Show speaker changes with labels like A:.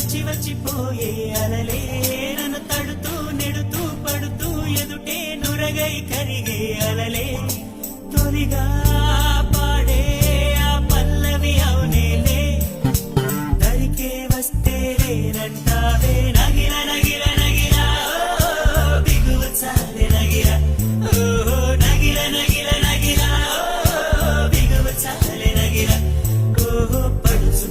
A: వచ్చిపోయే అలలే నన్ను తడుతూ నెడుతూ పడుతూ ఎదుటే నురగై కరిగే అలలే తొలిగా పాడే ఆ పల్లవి అవునేలే దరికే వస్తే రేనంటావే నగిర నగిర నగిర బిగువ చాలే నగిర నగిర నగిర నగిర బిగువ చాలే నగిర పడుచు